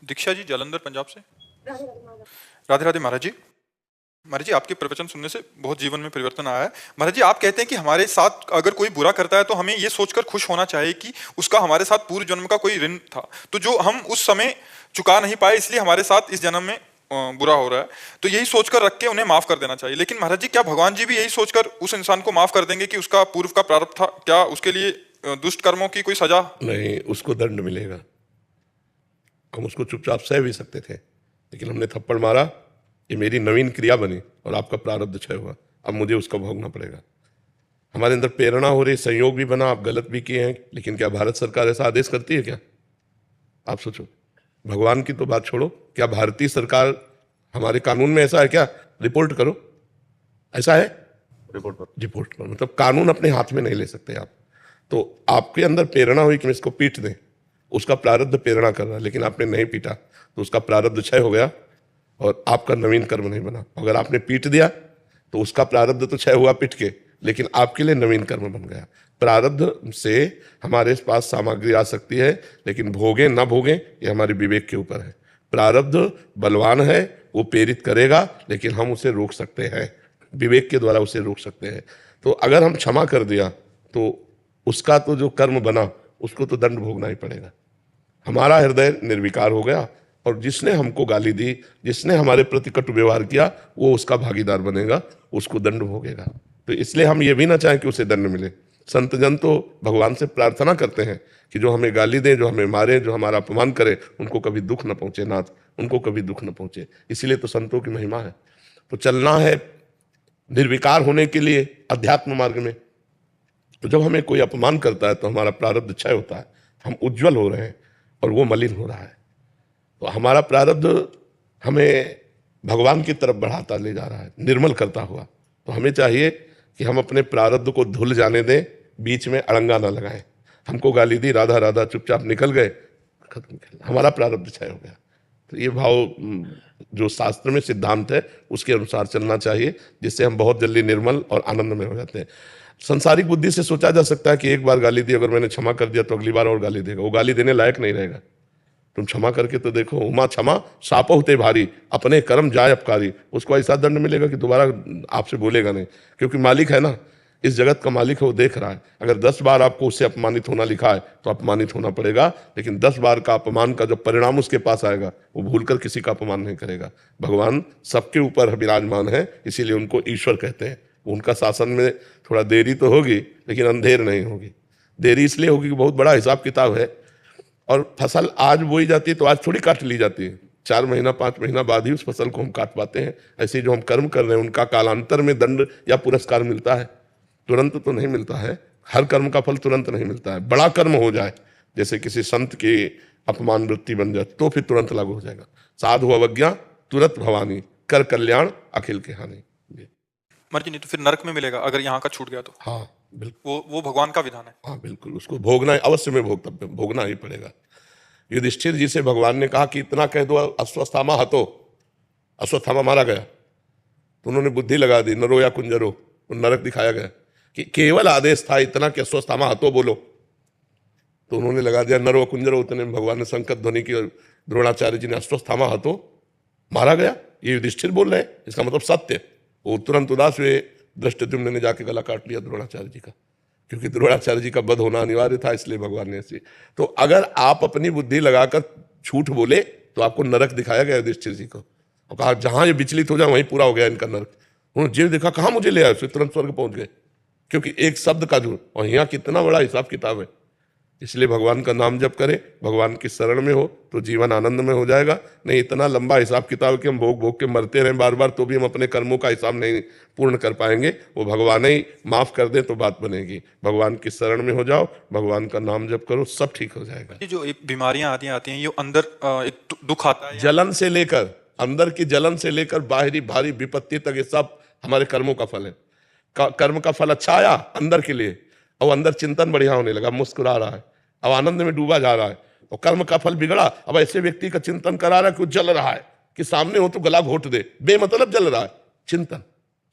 दीक्षा जी जालंधर पंजाब से। राधे राधे महाराज जी। महाराज जी आपके प्रवचन सुनने से बहुत जीवन में परिवर्तन आया है। महाराज जी आप कहते हैं कि हमारे साथ अगर कोई बुरा करता है तो हमें ये सोचकर खुश होना चाहिए कि उसका हमारे साथ पूर्व जन्म का कोई ऋण था, तो जो हम उस समय चुका नहीं पाए इसलिए हमारे साथ इस जन्म में बुरा हो रहा है, तो यही सोचकर रख के उन्हें माफ कर देना चाहिए। लेकिन महाराज जी क्या भगवान जी भी यही सोचकर उस इंसान को माफ कर देंगे कि उसका पूर्व का प्रारब्ध था? क्या उसके लिए दुष्ट कर्मों की कोई सजा नहीं, उसको दंड मिलेगा। हम उसको चुपचाप सह भी सकते थे, लेकिन हमने थप्पड़ मारा, ये मेरी नवीन क्रिया बनी और आपका प्रारब्ध क्षय हुआ, अब मुझे उसका भोगना पड़ेगा। हमारे अंदर प्रेरणा हो रही, संयोग भी बना, आप गलत भी किए हैं, लेकिन क्या भारत सरकार ऐसा आदेश करती है क्या? आप सोचो, भगवान की तो बात छोड़ो, क्या भारतीय सरकार, हमारे कानून में ऐसा है क्या? रिपोर्ट करो, ऐसा है? रिपोर्ट करो, मतलब कानून अपने हाथ में नहीं ले सकते आप। तो आपके अंदर प्रेरणा हुई कि इसको पीट दें, उसका प्रारब्ध प्रेरणा कर रहा है, लेकिन आपने नहीं पीटा तो उसका प्रारब्ध क्षय हो गया और आपका नवीन कर्म नहीं बना। अगर आपने पीट दिया तो उसका प्रारब्ध तो क्षय हुआ पीट के, लेकिन आपके लिए नवीन कर्म बन गया। प्रारब्ध से हमारे पास सामग्री आ सकती है, लेकिन भोगे ना भोगे ये हमारे विवेक के ऊपर है। प्रारब्ध बलवान है, वो प्रेरित करेगा, लेकिन हम उसे रोक सकते हैं, विवेक के द्वारा उसे रोक सकते हैं। तो अगर हम क्षमा कर दिया तो उसका तो जो कर्म बना उसको तो दंड भोगना ही पड़ेगा। हमारा हृदय निर्विकार हो गया और जिसने हमको गाली दी, जिसने हमारे प्रति कटु व्यवहार किया, वो उसका भागीदार बनेगा, उसको दंड भोगेगा। तो इसलिए हम ये भी ना चाहें कि उसे दंड मिले। संत जन तो भगवान से प्रार्थना करते हैं कि जो हमें गाली दे, जो हमें मारे, जो हमारा अपमान करे, उनको कभी दुख न पहुंचे नाथ, उनको कभी दुख न पहुंचे। इसीलिए तो संतों की महिमा है। तो चलना है निर्विकार होने के लिए अध्यात्म मार्ग में। तो जब हमें कोई अपमान करता है तो हमारा प्रारब्ध क्षय होता है, हम उज्जवल हो रहे हैं और वो मलिन हो रहा है। तो हमारा प्रारब्ध हमें भगवान की तरफ बढ़ाता ले जा रहा है, निर्मल करता हुआ। तो हमें चाहिए कि हम अपने प्रारब्ध को धुल जाने दें, बीच में अड़ंगा ना लगाएं। हमको गाली दी, राधा राधा, चुपचाप निकल गए, खत्म, हमारा प्रारब्ध क्षय हो गया। तो ये भाव जो शास्त्र में सिद्धांत है उसके अनुसार चलना चाहिए, जिससे हम बहुत जल्दी निर्मल और आनंद में हो जाते हैं। संसारिक बुद्धि से सोचा जा सकता है कि एक बार गाली दी, अगर मैंने क्षमा कर दिया तो अगली बार और गाली देगा, वो गाली देने लायक नहीं रहेगा। तुम क्षमा करके तो देखो, उमा क्षमा साप होते भारी, अपने कर्म जाय अपकारी। उसको ऐसा दंड मिलेगा कि दोबारा आपसे बोलेगा नहीं, क्योंकि मालिक है ना, इस जगत का मालिक है, वो देख रहा है। अगर 10 बार आपको उससे अपमानित होना लिखा है तो अपमानित होना पड़ेगा, लेकिन 10 बार का अपमान का जो परिणाम उसके पास आएगा वो भूलकर किसी का अपमान नहीं करेगा। भगवान सबके ऊपर विराजमान है, इसीलिए उनको ईश्वर कहते हैं। उनका शासन में थोड़ा देरी तो होगी, लेकिन अंधेर नहीं होगी। देरी इसलिए होगी कि बहुत बड़ा हिसाब किताब है, और फसल आज बोई जाती है तो आज थोड़ी काट ली जाती है, 4 महीना 5 महीना बाद ही उस फसल को हम काट पाते हैं। ऐसे जो हम कर्म कर रहे हैं उनका कालांतर में दंड या पुरस्कार मिलता है, तुरंत तो नहीं मिलता है। हर कर्म का फल तुरंत नहीं मिलता है। बड़ा कर्म हो जाए, जैसे किसी संत की अपमान वृत्ति बन जाए, तो फिर तुरंत लागू हो जाएगा। साधु अवज्ञा तुरंत भवानी, कर कल्याण अखिल के हानि। मर्जी नहीं तो फिर नरक में मिलेगा अगर यहाँ का छूट गया तो? हाँ बिल्कुल, वो भगवान का विधान है। हाँ बिल्कुल, उसको भोगना अवश्य में भोगना ही पड़ेगा। युधिष्ठिर जी से भगवान ने कहा कि इतना कह दो अश्वत्थामा हतो, अश्वत्थामा मारा गया, तो उन्होंने बुद्धि लगा दी, नरो या कुंजरो, तो नरक दिखाया गया कि केवल आदेश था इतना कि अश्वत्थामा हतो बोलो, तो उन्होंने लगा दिया नरो कुंजरो। उतने भगवान ने संकट ध्वनि की, द्रोणाचार्य जी ने अश्वत्थामा हतो, मारा गया। ये युधिष्ठिर बोल रहे हैं, इसका मतलब सत्य। वो तुरंत उदास हुए, धृष्टद्युम्न ने जाके गला काट लिया द्रोणाचार्य जी का, क्योंकि द्रोणाचार्य जी का वध होना अनिवार्य था, इसलिए भगवान ने ऐसे। तो अगर आप अपनी बुद्धि लगाकर झूठ बोले तो आपको नरक दिखाया गया युधिष्ठिर जी को, और कहा जहां ये विचलित हो जाए वहीं पूरा हो गया इनका नरक। उन्होंने जीव देखा, कहाँ मुझे ले आए, तुरंत स्वर्ग पहुंच गए, क्योंकि एक शब्द का झूठ। और यहाँ कितना बड़ा हिसाब किताब है। इसलिए भगवान का नाम जप करें, भगवान की शरण में हो तो जीवन आनंद में हो जाएगा। नहीं इतना लंबा हिसाब किताब कि हम भोग भोग के मरते रहें बार बार, तो भी हम अपने कर्मों का हिसाब नहीं पूर्ण कर पाएंगे। वो भगवान ही माफ कर दे तो बात बनेगी। भगवान की शरण में हो जाओ, भगवान का नाम जप करो, सब ठीक हो जाएगा। ये जो बीमारियां आती हैं, ये अंदर एक दुख आता है, जलन से लेकर, अंदर की जलन से लेकर बाहरी भारी विपत्ति तक, ये सब हमारे कर्मों का फल है। कर्म का फल अच्छा आया अंदर के लिए, और अंदर चिंतन बढ़िया होने लगा, मुस्कुरा रहा है, अब आनंद में डूबा जा रहा है। और कर्म का फल बिगड़ा, अब ऐसे व्यक्ति का चिंतन करा रहा है कि जल रहा है, कि सामने हो तो गला घोट दे, बेमतलब जल रहा है, चिंतन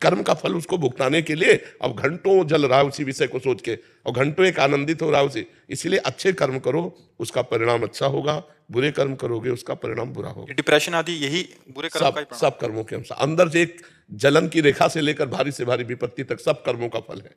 कर्म का फल उसको भुगताने के लिए अब घंटों जल रहा है उसी विषय को सोच के, और घंटों एक आनंदित हो रहा है उसी। इसलिए अच्छे कर्म करो, उसका परिणाम अच्छा होगा, बुरे कर्म करोगे उसका परिणाम बुरा होगा। डिप्रेशन आदि यही बुरे कर्म का ही परिणाम सब कर्मों के अनुसार, अंदर से एक जलन की रेखा से लेकर भारी से भारी विपत्ति तक सब कर्मों का फल है।